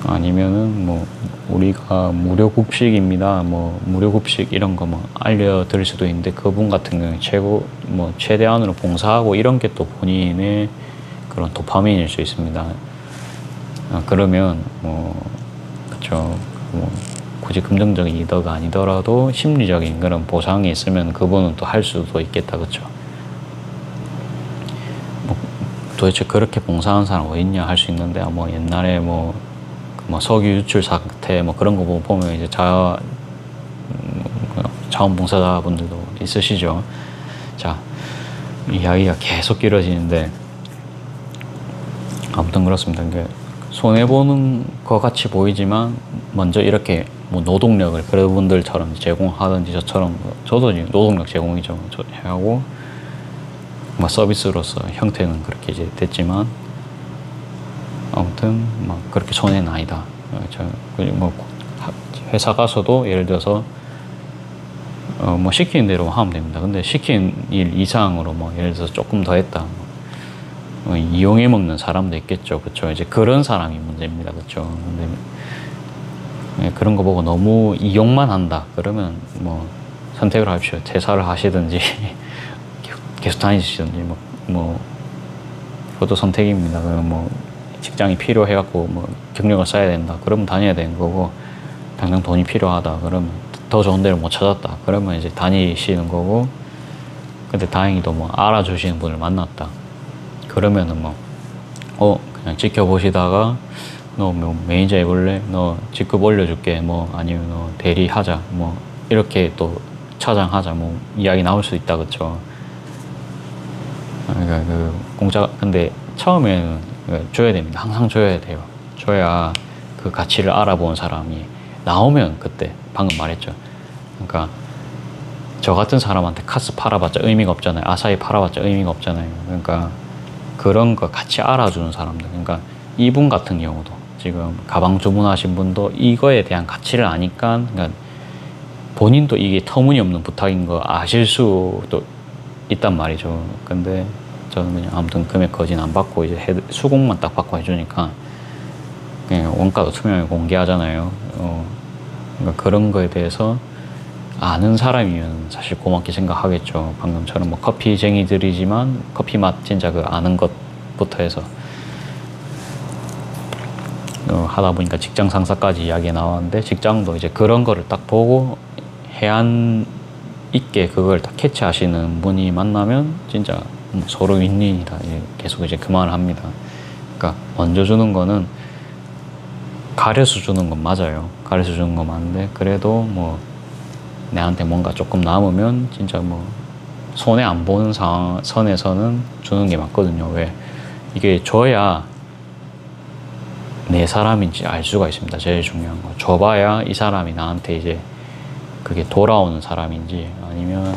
아니면은 뭐 우리가 무료 급식입니다, 뭐 무료 급식 이런 거 뭐 알려드릴 수도 있는데, 그분 같은 경우에 최대한으로 봉사하고 이런 게 또 본인의 그런 도파민일 수 있습니다. 그러면 뭐 그쵸, 뭐 굳이 금전적인 이득가 아니더라도 심리적인 그런 보상이 있으면 그분은 또 할 수도 있겠다, 그쵸? 뭐 도대체 그렇게 봉사하는 사람 어딨냐 할 수 있는데, 뭐 옛날에 뭐 석유 유출 사태 뭐 그런 거 보면 이제 자원봉사자분들도 있으시죠. 자, 이야기가 계속 길어지는데 아무튼 그렇습니다. 그러니까 손해보는 것 같이 보이지만 먼저 이렇게 뭐 노동력을 그분들처럼 제공하든지, 저처럼 저도 지금 노동력 제공이죠. 저 하고 뭐 서비스로서 형태는 그렇게 이제 됐지만, 아무튼 막 그렇게 손해는 아니다. 뭐 회사 가서도 예를 들어서 뭐 시키는 대로 하면 됩니다. 근데 시킨 일 이상으로 뭐 예를 들어서 조금 더 했다, 이용해 먹는 사람도 있겠죠, 그렇죠? 이제 그런 사람이 문제입니다, 그렇죠? 근데 그런 거 보고 너무 이용만 한다 그러면 뭐 선택을 하십시오. 퇴사를 하시든지 계속 다니시든지, 뭐 그것도 선택입니다. 뭐 직장이 필요해갖고 뭐 경력을 쌓아야 된다 그러면 다녀야 되는 거고, 당장 돈이 필요하다 그러면 더 좋은 데를 못 찾았다 그러면 이제 다니시는 거고, 근데 다행히도 뭐 알아주시는 분을 만났다 그러면은 뭐 그냥 지켜보시다가 너 뭐 매니저 해볼래? 너 직급 올려줄게, 뭐 아니면 너 대리 하자, 뭐 이렇게 또 차장 하자, 뭐 이야기 나올 수 있다, 그쵸? 그러니까 근데 처음에는 줘야 됩니다. 항상 줘야 돼요. 줘야 그 가치를 알아본 사람이 나오면, 그때 방금 말했죠. 그러니까 저 같은 사람한테 카스 팔아봤자 의미가 없잖아요. 아사히 팔아봤자 의미가 없잖아요. 그러니까 그런 거 같이 알아주는 사람들, 그러니까 이분 같은 경우도 지금 가방 주문하신 분도 이거에 대한 가치를 아니까, 그러니까 본인도 이게 터무니없는 부탁인 거 아실 수도 있단 말이죠. 근데 저는 그냥 아무튼 금액 거진 안 받고 이제 수공만 딱 받고 해주니까, 그냥 원가도 투명하게 공개하잖아요. 그러니까 그런 거에 대해서 아는 사람이면 사실 고맙게 생각하겠죠. 방금처럼 뭐 커피쟁이들이지만 커피 맛 진짜 그 아는 것부터 해서 하다 보니까 직장 상사까지 이야기 나왔는데, 직장도 이제 그런 거를 딱 보고 해안 있게 그걸 다 캐치하시는 분이 만나면 진짜 서로 윈윈이다. 계속 이제 그 말을 합니다. 그러니까 먼저 주는 거는 가려서 주는 건 맞아요. 가려서 주는 건 맞는데, 그래도 뭐 내한테 뭔가 조금 남으면 진짜 뭐 손해 안 보는 선에서는 주는 게 맞거든요. 왜? 이게 줘야 내 사람인지 알 수가 있습니다. 제일 중요한 거. 줘봐야 이 사람이 나한테 이제 그게 돌아오는 사람인지 아니면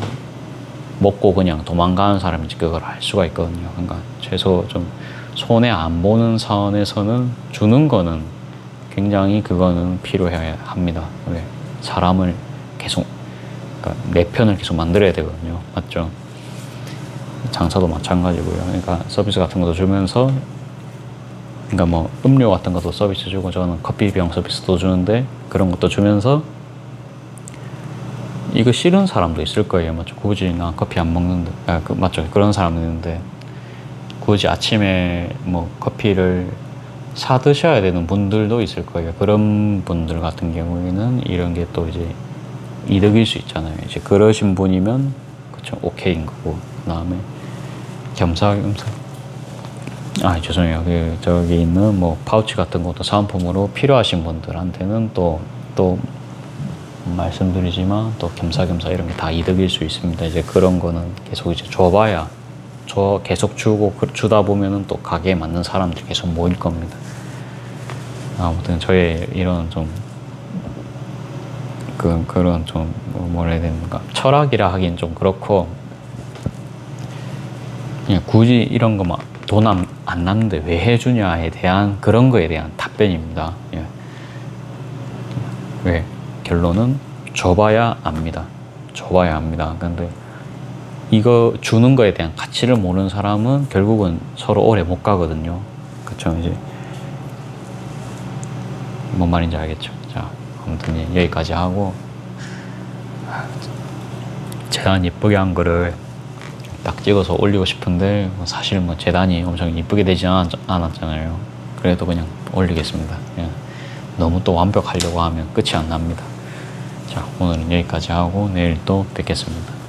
먹고 그냥 도망가는 사람인지 그걸 알 수가 있거든요. 그러니까 최소 좀 손해 안 보는 선에서는 주는 거는 굉장히 그거는 필요해야 합니다. 왜? 사람을 계속, 그러니까 내 편을 계속 만들어야 되거든요. 맞죠? 장사도 마찬가지고요. 그러니까 서비스 같은 것도 주면서, 그러니까 뭐 음료 같은 것도 서비스 주고, 저는 커피병 서비스도 주는데 그런 것도 주면서 이거 싫은 사람도 있을 거예요. 맞죠? 굳이 나 커피 안 먹는데, 맞죠? 그런 사람도 있는데, 굳이 아침에 뭐 커피를 사드셔야 되는 분들도 있을 거예요. 그런 분들 같은 경우에는 이런 게 또 이제 이득일 수 있잖아요. 이제 그러신 분이면 그쵸, 오케이인 거고. 그 다음에 겸사겸사. 아, 죄송해요. 그 저기 있는 뭐 파우치 같은 것도 사은품으로 필요하신 분들한테는 또 말씀드리지만 또 겸사겸사 이런 게 다 이득일 수 있습니다. 이제 그런 거는 계속 이제 줘봐야 계속 주다 보면은 또 가게에 맞는 사람들이 계속 모일 겁니다. 아무튼 저의 이런 좀 그런 좀 뭐라 해야 되는가, 철학이라 하긴 좀 그렇고, 그냥 굳이 이런 거 막 돈 안 났는데 왜 해주냐에 대한 그런 거에 대한 답변입니다. 예. 왜? 결론은 줘봐야 압니다. 줘봐야 압니다. 근데 이거 주는 거에 대한 가치를 모르는 사람은 결국은 서로 오래 못 가거든요. 그쵸? 이제 뭔 말인지 알겠죠? 자, 아무튼 여기까지 하고, 재단 예쁘게 한 거를 딱 찍어서 올리고 싶은데 사실 뭐 재단이 엄청 예쁘게 되지 않았잖아요. 그래도 그냥 올리겠습니다. 그냥 너무 또 완벽하려고 하면 끝이 안 납니다. 자, 오늘은 여기까지 하고 내일 또 뵙겠습니다.